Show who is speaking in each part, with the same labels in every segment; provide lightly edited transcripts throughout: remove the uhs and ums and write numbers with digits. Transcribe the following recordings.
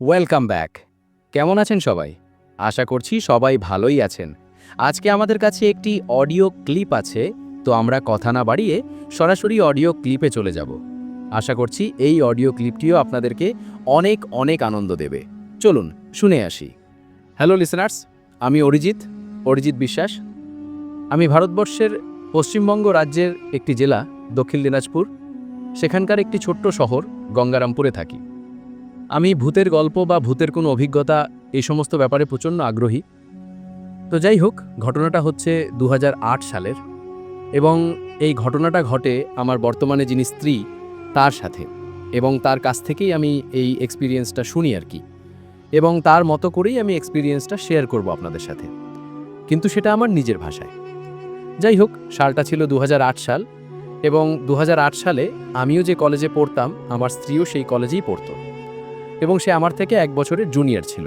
Speaker 1: Welcome back. কেমন আছেন সবাই? আশা করছি সবাই ভালোই আছেন। আজকে আমাদের কাছে একটি অডিও ক্লিপ আছে, তো আমরা কথা না বাড়িয়ে সরাসরি অডিও ক্লিপে চলে যাব। আশা করছি এই অডিও ক্লিপটিও আপনাদেরকে অনেক অনেক আনন্দ দেবে। চলুন শুনে আসি। হ্যালো লিসেনার্স, আমি অরিজিৎ বিশ্বাস। আমি ভারতবর্ষের পশ্চিমবঙ্গ রাজ্যের একটি জেলা দক্ষিণ দিনাজপুর, সেখানকার একটি ছোট্ট শহর গঙ্গারামপুরে থাকি। আমি ভূতের গল্প বা ভূতের কোনো অভিজ্ঞতা এই সমস্ত ব্যাপারে প্রচণ্ড আগ্রহী। তো যাই হোক, ঘটনাটা হচ্ছে ২০০৮ সালের, এবং এই ঘটনাটা ঘটে আমার বর্তমানে যিনি স্ত্রী তার সাথে, এবং তার কাছ থেকেই আমি এই এক্সপিরিয়েন্সটা শুনি আর কি, এবং তার মতো করেই আমি এক্সপিরিয়েন্সটা শেয়ার করব আপনাদের সাথে, কিন্তু সেটা আমার নিজের ভাষায়। যাই হোক, সালটা ছিল ২০০৮ সাল, এবং ২০০৮ সালে আমিও যে কলেজে পড়তাম আমার স্ত্রীও সেই কলেজেই পড়তো, এবং সে আমার থেকে ১ বছরের জুনিয়র ছিল।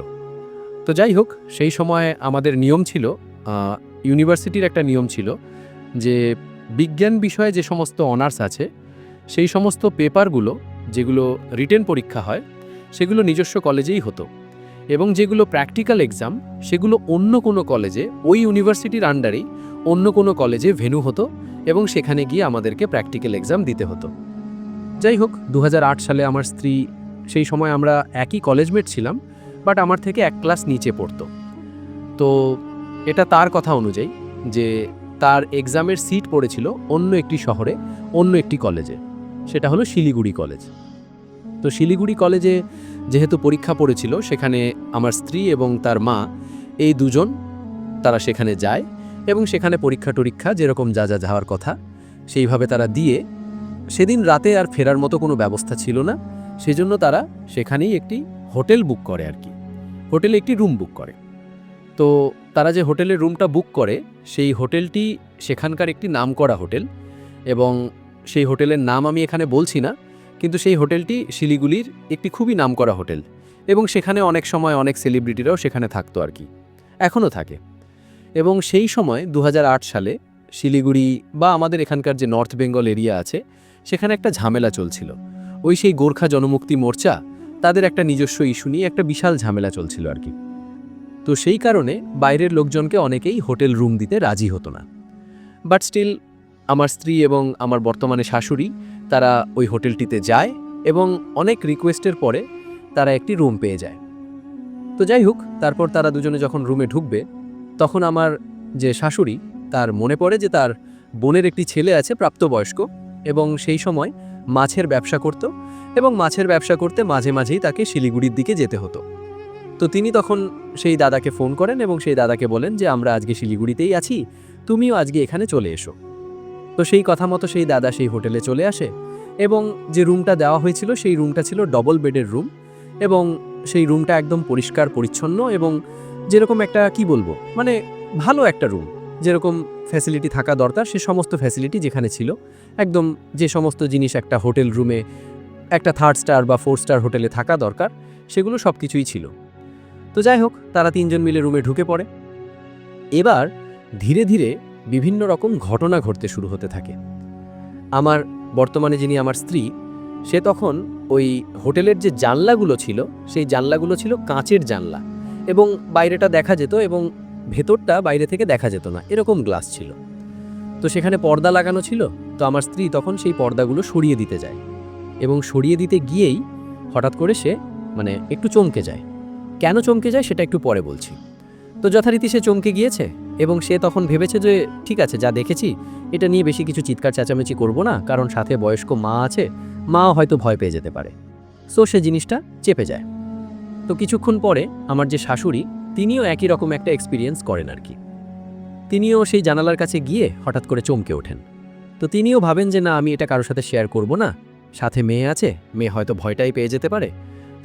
Speaker 1: তো যাই হোক, সেই সময় আমাদের নিয়ম ছিল, ইউনিভার্সিটির একটা নিয়ম ছিল যে বিজ্ঞান বিষয়ে যে সমস্ত অনার্স আছে সেই সমস্ত পেপারগুলো, যেগুলো রিটেন পরীক্ষা হয়, সেগুলো নিজস্ব কলেজেই হতো, এবং যেগুলো প্র্যাকটিক্যাল এক্সাম সেগুলো অন্য কোনো কলেজে, ওই ইউনিভার্সিটির আন্ডারেই অন্য কোনো কলেজে ভেন্যু হতো, এবং সেখানে গিয়ে আমাদেরকে প্র্যাকটিক্যাল এক্সাম দিতে হতো। যাই হোক, ২০০৮ সালে আমার স্ত্রী, সেই সময় আমরা একই কলেজমেট ছিলাম, বাট আমার থেকে ১ ক্লাস নিচে পড়তো। তো এটা তার কথা অনুযায়ী যে তার এক্সামের সিট পড়েছিল অন্য একটি শহরে, অন্য একটি কলেজে, সেটা হলো শিলিগুড়ি কলেজ। তো শিলিগুড়ি কলেজে যেহেতু পরীক্ষা পড়েছিল, সেখানে আমার স্ত্রী এবং তার মা, এই দুজন, তারা সেখানে যায়, এবং সেখানে পরীক্ষা যেরকম যা যা যাওয়ার কথা সেইভাবে তারা দিয়ে, সেদিন রাতে আর ফেরার মতো কোনো ব্যবস্থা ছিল না, সেজন্য তারা সেখানেই একটি হোটেল বুক করে আর কি, হোটেলে একটি রুম বুক করে। তো তারা যে হোটেলের রুমটা বুক করে, সেই হোটেলটি সেখানকার একটি নামকরা হোটেল, এবং সেই হোটেলের নাম আমি এখানে বলছি না, কিন্তু সেই হোটেলটি শিলিগুড়ির একটি খুবই নামকরা হোটেল, এবং সেখানে অনেক সময় অনেক সেলিব্রিটিরাও সেখানে থাকতো আর কি, এখনও থাকে। এবং সেই সময় ২০০৮ সালে শিলিগুড়ি বা আমাদের এখানকার যে নর্থ বেঙ্গল এরিয়া আছে, সেখানে একটা ঝামেলা চলছিল। ওই সেই গোর্খা জনমুক্তি মোর্চা, তাদের একটা নিজস্ব ইস্যু নিয়ে একটা বিশাল ঝামেলা চলছিল আর কি। তো সেই কারণে বাইরের লোকজনকে অনেকেই হোটেল রুম দিতে রাজি হতো না, বাট স্টিল আমার স্ত্রী এবং আমার বর্তমানে শাশুড়ি, তারা ওই হোটেলটিতে যায়, এবং অনেক রিকোয়েস্টের পরে তারা একটি রুম পেয়ে যায়। তো যাই হোক, তারপর তারা দুজনে যখন রুমে ঢুকবে, তখন আমার যে শাশুড়ি, তার মনে পড়ে যে তার বোনের একটি ছেলে আছে প্রাপ্তবয়স্ক, এবং সেই সময় মাছের ব্যবসা করত, এবং মাছের ব্যবসা করতে মাঝে মাঝেই তাকে শিলিগুড়ির দিকে যেতে হতো। তো তিনি তখন সেই দাদাকে ফোন করেন, এবং সেই দাদাকে বলেন যে আমরা আজকে শিলিগুড়িতেই আছি, তুমিও আজকে এখানে চলে এসো। তো সেই কথা মতো সেই দাদা সেই হোটেলে চলে আসে, এবং যে রুমটা দেওয়া হয়েছিল সেই রুমটা ছিল ডবল বেডের রুম, এবং সেই রুমটা একদম পরিষ্কার পরিচ্ছন্ন, এবং যেরকম একটা কি বলবো, মানে ভালো একটা রুম, যেরকম ফ্যাসিলিটি থাকা দরকার সে সমস্ত ফ্যাসিলিটি যেখানে ছিল, একদম যে সমস্ত জিনিস একটা হোটেল রুমে, একটা 3 স্টার বা 4 স্টার হোটেলে থাকা দরকার, সেগুলো সব কিছুই ছিল। তো যাই হোক, তারা 3 জন মিলে রুমে ঢুকে পড়ে। এবার ধীরে ধীরে বিভিন্ন রকম ঘটনা ঘটতে শুরু হতে থাকে। আমার বর্তমানে যিনি আমার স্ত্রী, সে তখন ওই হোটেলের যে জানলাগুলো ছিল, সেই জানলাগুলো ছিল কাঁচের জানলা, এবং বাইরেটা দেখা যেত, এবং ভেতরটা বাইরে থেকে দেখা যেত না, এরকম গ্লাস ছিল। তো সেখানে পর্দা লাগানো ছিল। তো আমার স্ত্রী তখন সেই পর্দাগুলো সরিয়ে দিতে যায়, এবং সরিয়ে দিতে গিয়েই হঠাৎ করে সে একটু চমকে যায়। কেন চমকে যায় সেটা একটু পরে বলছি। তো যথারীতি সে চমকে গিয়েছে, এবং সে তখন ভেবেছে যে ঠিক আছে, যা দেখেছি এটা নিয়ে বেশি কিছু চিৎকার চেঁচামেচি করব না, কারণ সাথে বয়স্ক মা আছে, মাও হয়তো ভয় পেয়ে যেতে পারে। সো সে জিনিসটা চেপে যায়। তো কিছুক্ষণ পরে আমার যে শাশুড়ি, তিনিও একই রকম একটা এক্সপিরিয়েন্স করেন আর কি। তিনিও সেই জানালার কাছে গিয়ে হঠাৎ করে চমকে ওঠেন। তো তিনিও ভাবেন যে না, আমি এটা কারোর সাথে শেয়ার করব না, সাথে মেয়ে আছে, মেয়ে হয়তো ভয়টাই পেয়ে যেতে পারে।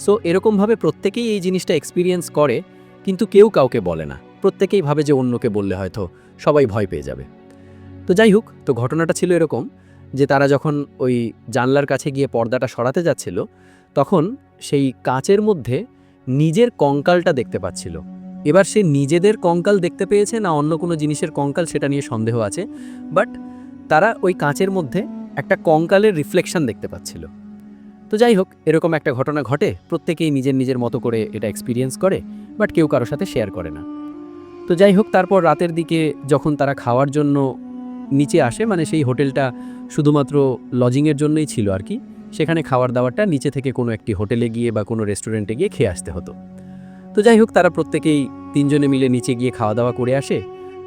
Speaker 1: সো এরকমভাবে প্রত্যেকেই এই জিনিসটা এক্সপিরিয়েন্স করে, কিন্তু কেউ কাউকে বলে না, প্রত্যেকেই ভাবে যে অন্যকে বললে হয়তো সবাই ভয় পেয়ে যাবে। তো যাই হোক, তো ঘটনাটা ছিল এরকম যে তারা যখন ওই জানলার কাছে গিয়ে পর্দাটা সরাতে যাচ্ছিল, তখন সেই কাচের মধ্যে নিজের কঙ্কালটা দেখতে পাচ্ছিল। এবার সে নিজেদের কঙ্কাল দেখতে পেয়েছে না অন্য কোনো জিনিসের কঙ্কাল, সেটা নিয়ে সন্দেহ আছে, বাট তারা ওই কাচের মধ্যে একটা কঙ্কালের রিফ্লেকশন দেখতে পাচ্ছিল। তো যাই হোক, এরকম একটা ঘটনা ঘটে, প্রত্যেকেই নিজের নিজের মতো করে এটা এক্সপিরিয়েন্স করে, বাট কেউ কারোর সাথে শেয়ার করে না। তো যাই হোক, তারপর রাতের দিকে যখন তারা খাওয়ার জন্য নিচে আসে, মানে সেই হোটেলটা শুধুমাত্র লজিংয়ের জন্যই ছিল আর কি, সেখানে খাবার দাবারটা নিচে থেকে কোনো একটি হোটেলে গিয়ে বা কোনো রেস্টুরেন্টে গিয়ে খেয়ে আসতে হতো। তো যাই হোক, তারা প্রত্যেকেই 3 জনে মিলে নিচে গিয়ে খাওয়া দাওয়া করে আসে।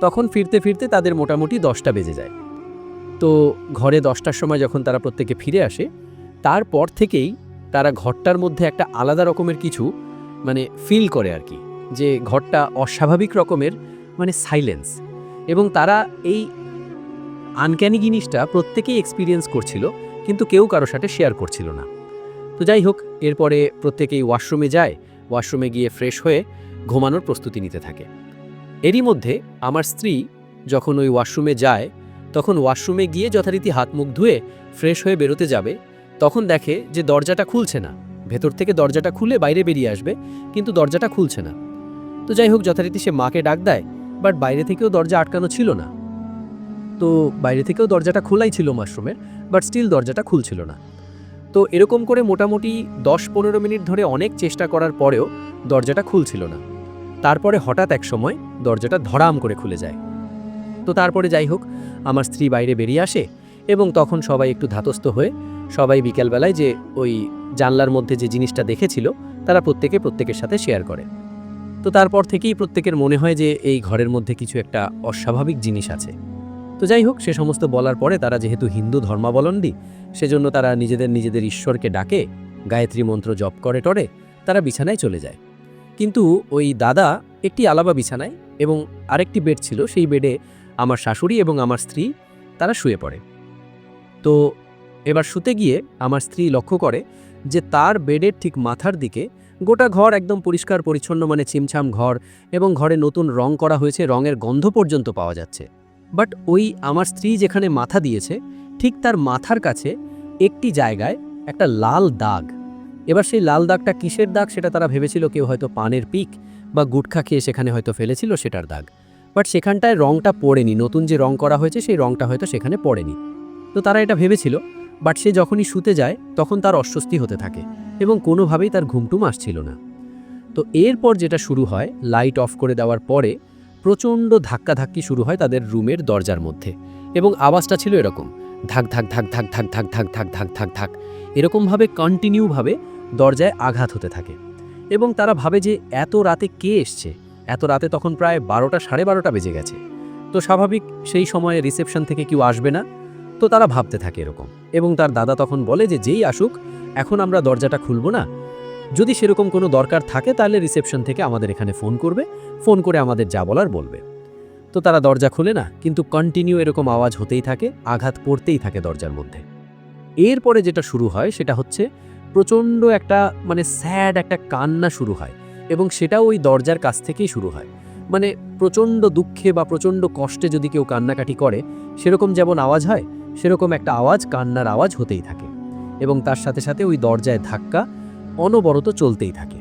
Speaker 1: তখন ফিরতে ফিরতে তাদের মোটামুটি 10টা বেজে যায়। তো ঘরে 10টার সময় যখন তারা প্রত্যেকে ফিরে আসে, তারপর থেকেই তারা ঘরটার মধ্যে একটা আলাদা রকমের কিছু মানে ফিল করে আর কি, যে ঘরটা অস্বাভাবিক রকমের মানে সাইলেন্স, এবং তারা এই আনক্যানি জিনিসটা প্রত্যেকেই এক্সপিরিয়েন্স করছিল, কিন্তু কেউ কারোর সাথে শেয়ার করছিল না। তো যাই হোক, এরপরে প্রত্যেকেই ওয়াশরুমে যায়, ওয়াশরুমে গিয়ে ফ্রেশ হয়ে ঘুমানোর প্রস্তুতি নিতে থাকে। এরই মধ্যে আমার স্ত্রী যখন ওই ওয়াশরুমে যায়, তখন ওয়াশরুমে গিয়ে যথারীতি হাত মুখ ধুয়ে ফ্রেশ হয়ে বেরোতে যাবে, তখন দেখে যে দরজাটা খুলছে না। ভেতর থেকে দরজাটা খুলে বাইরে বেরিয়ে আসবে, কিন্তু দরজাটা খুলছে না। তো যাই হোক, যথারীতি সে মাকে ডাক দেয়, বাট বাইরে থেকেও দরজা আটকানো ছিল না। তো বাইরে থেকেও দরজাটা খোলাই ছিল ওয়াশরুমের, বাট স্টিল দরজাটা খুলছিল না। তো এরকম করে মোটামুটি 10-15 মিনিট ধরে অনেক চেষ্টা করার পরেও দরজাটা খুলছিল না। তারপরে হঠাৎ এক সময় দরজাটা ধড়াম করে খুলে যায়। তো তারপরে যাই হোক, আমার স্ত্রী বাইরে বেরিয়ে আসে, এবং তখন সবাই একটু ধাতস্থ হয়ে সবাই বিকেলবেলায় যে ওই জানলার মধ্যে যে জিনিসটা দেখেছিল, তারা প্রত্যেকের সাথে শেয়ার করে। তো তারপর থেকেই প্রত্যেকের মনে হয় যে এই ঘরের মধ্যে কিছু একটা অস্বাভাবিক জিনিস আছে। তো যাই হোক, সে সমস্ত বলার পরে তারা যেহেতু হিন্দু ধর্মাবলম্বী, সেজন্য তারা নিজেদের ঈশ্বরকে ডাকে, গায়ত্রী মন্ত্র জপ করে টরে তারা বিছানায় চলে যায়। কিন্তু ওই দাদা একটি আলাদা বিছানায়, এবং আরেকটি বেড ছিল, সেই বেডে আমার শাশুড়ি এবং আমার স্ত্রী তারা শুয়ে পড়ে। তো এবার শুতে গিয়ে আমার স্ত্রী লক্ষ্য করে যে তার বেডের ঠিক মাথার দিকে গোটা ঘর একদম পরিষ্কার পরিচ্ছন্ন, মানে ছিমছাম ঘর, এবং ঘরে নতুন রং করা হয়েছে, রঙের গন্ধ পর্যন্ত পাওয়া যাচ্ছে। বাট ওই আমার স্ত্রী যেখানে মাথা দিয়েছে, ঠিক তার মাথার কাছে একটি জায়গায় একটা লাল দাগ। এবার সেই লাল দাগটা কিসের দাগ সেটা তারা ভেবেছিল কেউ হয়তো পানের পিক বা গুটখা খেয়ে সেখানে হয়তো ফেলেছিল, সেটার দাগ। বাট সেখানটায় রংটা পড়েনি, নতুন যে রং করা হয়েছে সেই রংটা হয়তো সেখানে পড়েনি। তো তারা এটা ভেবেছিল। বাট সে যখনই শুতে যায় তখন তার অস্বস্তি হতে থাকে, এবং কোনোভাবেই তার ঘুমটুম আসছিল না। তো এরপর যেটা শুরু হয়, লাইট অফ করে দেওয়ার পরে প্রচণ্ড ধাক্কাধাক্কি শুরু হয় তাদের রুমের দরজার মধ্যে, এবং আওয়াজটা ছিল এরকম, ধাক ধাক ধাক ধাক ধাক ধাক ধাক ধাক ধাক ধাক ধাক, এরকমভাবে কন্টিনিউভাবে দরজায় আঘাত হতে থাকে। এবং তারা ভাবে যে এত রাতে কে এসছে, এত রাতে তখন প্রায় 12টা, 12:30 বেজে গেছে। তো স্বাভাবিক সেই সময়ে রিসেপশন থেকে কেউ আসবে না। তো তারা ভাবতে থাকে এরকম, এবং তার দাদা তখন বলে যে যেই আসুক, এখন আমরা দরজাটা খুলব না, যদি সেরকম কোনো দরকার থাকে তাহলে রিসেপশন থেকে আমাদের এখানে ফোন করবে, ফোন করে আমাদের যা বলার বলবে। তো তারা দরজা খুলে না, কিন্তু কন্টিনিউ এরকম আওয়াজ হতেই থাকে, আঘাত পড়তেই থাকে দরজার মধ্যে। এরপরে যেটা শুরু হয় সেটা হচ্ছে প্রচণ্ড একটা মানে স্যাড একটা কান্না শুরু হয়, এবং সেটাও ওই দরজার কাছ থেকেই শুরু হয়। মানে প্রচণ্ড দুঃখে বা প্রচণ্ড কষ্টে যদি কেউ কান্নাকাটি করে, সেরকম যেমন আওয়াজ হয়, সেরকম একটা আওয়াজ, কান্নার আওয়াজ হতেই থাকে, এবং তার সাথে সাথে ওই দরজায় ধাক্কা অনবরত চলতেই থাকে।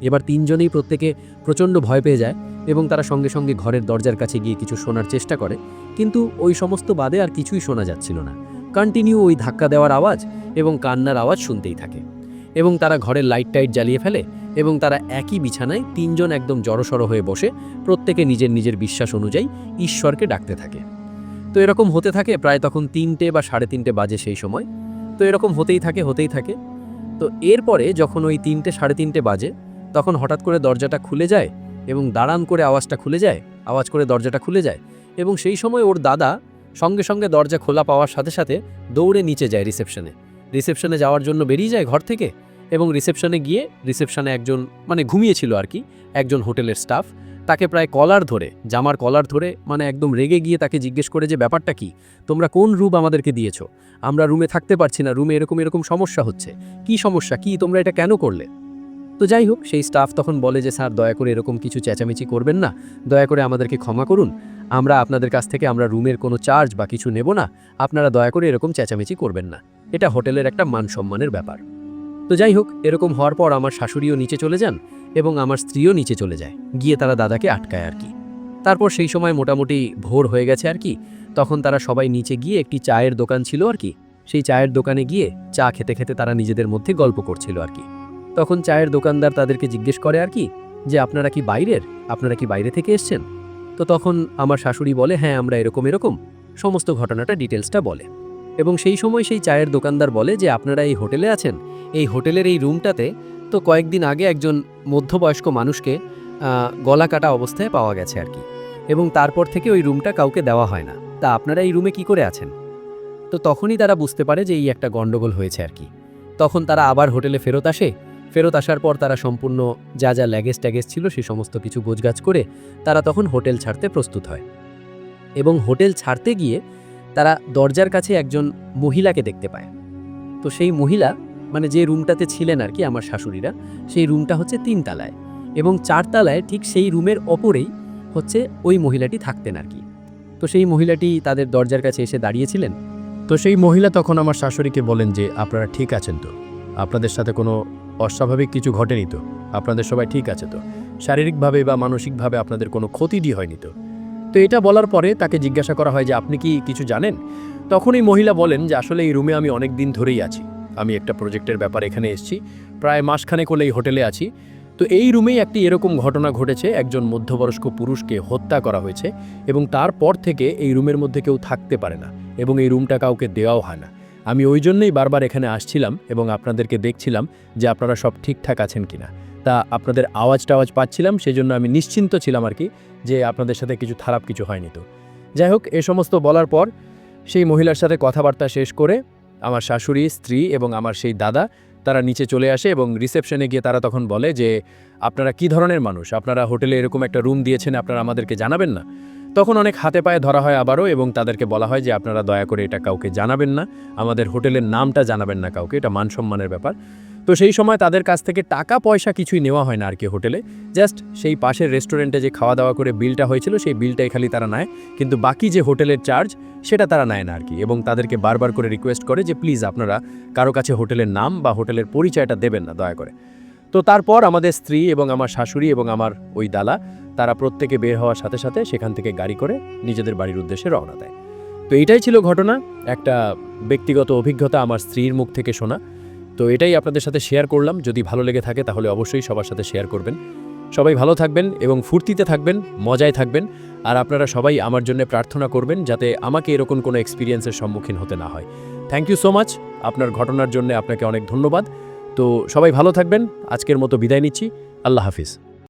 Speaker 1: এবার 3 জনেই প্রত্যেকে প্রচণ্ড ভয় পেয়ে যায়, এবং তারা সঙ্গে সঙ্গে ঘরের দরজার কাছে গিয়ে কিছু শোনার চেষ্টা করে, কিন্তু ওই সমস্ত বাদে আর কিছুই শোনা যাচ্ছিল না। কন্টিনিউ ওই ধাক্কা দেওয়ার আওয়াজ এবং কান্নার আওয়াজ শুনতেই থাকে, এবং তারা ঘরের লাইট টাইট জ্বালিয়ে ফেলে, এবং তারা একই বিছানায় 3 জন একদম জড়সড় হয়ে বসে প্রত্যেকে নিজের নিজের বিশ্বাস অনুযায়ী ঈশ্বরকে ডাকতে থাকে। তো এরকম হতে থাকে প্রায় তখন 3টে বা 3:30 বাজে সেই সময়। তো এরকম হতেই থাকে। তো এরপরে যখন ওই 3টে 3:30 বাজে, তখন হঠাৎ করে দরজাটা খুলে যায়, এবং দাঁড়ান করে আওয়াজটা খুলে যায়, আওয়াজ করে দরজাটা খুলে যায়, এবং সেই সময় ওর দাদা সঙ্গে সঙ্গে দরজা খোলা পাওয়ার সাথে সাথে দৌড়ে নিচে যায় রিসেপশনে যাওয়ার জন্য বেরিয়ে যায় ঘর থেকে, এবং রিসেপশনে গিয়ে রিসেপশনে একজন মানে ঘুমিয়েছিল আর কি, একজন হোটেলের স্টাফ, তাকে প্রায় কলার ধরে, জামার কলার ধরে, মানে একদম রেগে গিয়ে তাকে জিজ্ঞেস করে যে ব্যাপারটা কি, তোমরা কোন রুম আমাদেরকে দিয়েছো, আমরা রুমে থাকতে পারছি না, রুমে এরকম এরকম সমস্যা হচ্ছে, কি সমস্যা, কি তোমরা এটা কেন করলে? তো যাই হোক, সেই স্টাফ তখন বলে যে স্যার দয়া করে এরকম কিছু চেঁচামেচি করবেন না, দয়া করে আমাদেরকে ক্ষমা করুন, আমরা আপনাদের কাছ থেকে আমরা রুমের কোনো চার্জ বা কিছু নেব না, আপনারা দয়া করে এরকম চেঁচামেচি করবেন না, এটা হোটেলের একটা মান সম্মানের ব্যাপার। তো যাই হোক, এরকম হওয়ার পর আমার শাশুড়িও নিচে চলে যান, এবং আমার স্ত্রীও নিচে চলে যায়, গিয়ে তারা দাদাকে আটকায় আর কি। তারপর সেই সময় মোটামুটি ভোর হয়ে গেছে আর কি, তখন তারা সবাই নিচে গিয়ে একটি চায়ের দোকান ছিল আর কি,
Speaker 2: সেই চায়ের দোকানে গিয়ে চা খেতে খেতে তারা নিজেদের মধ্যে গল্প করছিল আর কি। তখন চায়ের দোকানদার তাদেরকে জিজ্ঞেস করে আর কি যে আপনারা কি বাইরের, আপনারা কি বাইরে থেকে এসছেন? তো তখন আমার শাশুড়ি বলে হ্যাঁ আমরা এরকম এরকম, সমস্ত ঘটনাটা ডিটেলসটা বলে। এবং সেই সময় সেই চায়ের দোকানদার বলে যে আপনারা এই হোটেলে আছেন, এই হোটেলের এই রুমটাতে তো কয়েকদিন আগে একজন মধ্যবয়স্ক মানুষকে গলা কাটা অবস্থায় পাওয়া গেছে আর কি, এবং তারপর থেকে ওই রুমটা কাউকে দেওয়া হয় না। তা আপনারা এই রুমে কি করে আছেন? তো তখনই তারা বুঝতে পারে যে এই একটা গন্ডগোল হয়েছে আর কি। তখন তারা আবার হোটেলে ফেরত আসে। ফেরত আসার পর তারা সম্পূর্ণ যা যা ল্যাগেজ ট্যাগেজ ছিল সে সমস্ত কিছু গোছগাছ করে তারা তখন হোটেল ছাড়তে প্রস্তুত হয়। এবং হোটেল ছাড়তে গিয়ে তারা দরজার কাছে একজন মহিলাকে দেখতে পায়। তো সেই মহিলা মানে যে রুমটাতে ছিলেন আর কি আমার শাশুড়িরা, সেই রুমটা হচ্ছে 3 তলায়, এবং 4 তলায় ঠিক সেই রুমের ওপরেই হচ্ছে ওই মহিলাটি থাকতেন আর কি। তো সেই মহিলাটি তাদের দরজার কাছে এসে দাঁড়িয়েছিলেন।
Speaker 3: তো সেই মহিলা তখন আমার শাশুড়িকে বলেন যে আপনারা ঠিক আছেন তো, আপনাদের সাথে কোনো অস্বাভাবিক কিছু ঘটেনি তো, আপনাদের সবাই ঠিক আছে তো, শারীরিকভাবে বা মানসিকভাবে আপনাদের কোনো ক্ষতিটি হয়নি তো। তো এটা বলার পরে তাকে জিজ্ঞাসা করা হয় যে আপনি কি কিছু জানেন? তখন এই মহিলা বলেন যে আসলে এই রুমে আমি অনেক দিন ধরেই আছি, আমি একটা প্রজেক্টের ব্যাপার এখানে এসেছি, প্রায় মাসখানেক হলে এই হোটেলে আছি। তো এই রুমেই একটি এরকম ঘটনা ঘটেছে, একজন মধ্যবয়স্ক পুরুষকে হত্যা করা হয়েছে এবং তারপর থেকে এই রুমের মধ্যে কেউ থাকতে পারে না এবং এই রুমটা কাউকে দেওয়াও হয় না। আমি ওই জন্যই বারবার এখানে আসছিলাম এবং আপনাদেরকে দেখছিলাম যে আপনারা সব ঠিকঠাক আছেন কিনা। তা আপনাদের আওয়াজ পাচ্ছিলাম, সেজন্য আমি নিশ্চিন্ত ছিলাম আর কি যে আপনাদের সাথে কিছু খারাপ কিছু হয়নি তো। যাই হোক, এ সমস্ত বলার পর সেই মহিলার সাথে কথাবার্তা শেষ করে আমার শাশুড়ি, স্ত্রী এবং আমার সেই দাদা তারা নিচে চলে আসে এবং রিসেপশনে গিয়ে তারা তখন বলে যে আপনারা কি ধরনের মানুষ, আপনারা হোটেলে এরকম একটা রুম দিয়েছেন, আপনারা আমাদেরকে জানাবেন না? তখন অনেক হাতে পায়ে ধরা হয় আবারও এবং তাদেরকে বলা হয় যে আপনারা দয়া করে এটা কাউকে জানাবেন না, আমাদের হোটেলের নামটা জানাবেন না কাউকে, এটা মান সম্মানের ব্যাপার। তো সেই সময় তাদের কাছ থেকে টাকা পয়সা কিছুই নেওয়া হয় না আর কি হোটেলে, জাস্ট সেই পাশের রেস্টুরেন্টে যে খাওয়া দাওয়া করে বিলটা হয়েছিল সেই বিলটাই খালি তারা নেয়, কিন্তু বাকি যে হোটেলের চার্জ সেটা তারা নেয় না আর কি। এবং তাদেরকে বারবার করে রিকোয়েস্ট করে যে প্লিজ আপনারা কারো কাছে হোটেলের নাম বা হোটেলের পরিচয়টা দেবেন না দয়া করে। তো তারপর আমাদের স্ত্রী এবং আমার শাশুড়ি এবং আমার ওই দালা তারা প্রত্যেকে বের হওয়ার সাথে সাথে সেখান থেকে গাড়ি করে নিজেদের বাড়ির উদ্দেশ্যে রওনা দেয়। তো এটাই ছিল ঘটনা, একটা ব্যক্তিগত অভিজ্ঞতা আমার স্ত্রীর মুখ থেকে শোনা। তো এটাই আপনাদের সাথে শেয়ার করলাম। যদি ভালো লেগে থাকে তাহলে অবশ্যই সবার সাথে শেয়ার করবেন। সবাই ভালো থাকবেন এবং ফুর্তিতে থাকবেন, মজায় থাকবেন। আর আপনারা সবাই আমার জন্য প্রার্থনা করবেন যাতে আমাকে এরকম কোনো এক্সপিরিয়েন্সের সম্মুখীন হতে না হয়। থ্যাংক ইউ সো মাচ, আপনার ঘটনার জন্য আপনাকে অনেক ধন্যবাদ। তো সবাই ভালো থাকবেন, আজকের মতো বিদায় নিচ্ছি। আল্লাহ হাফিজ।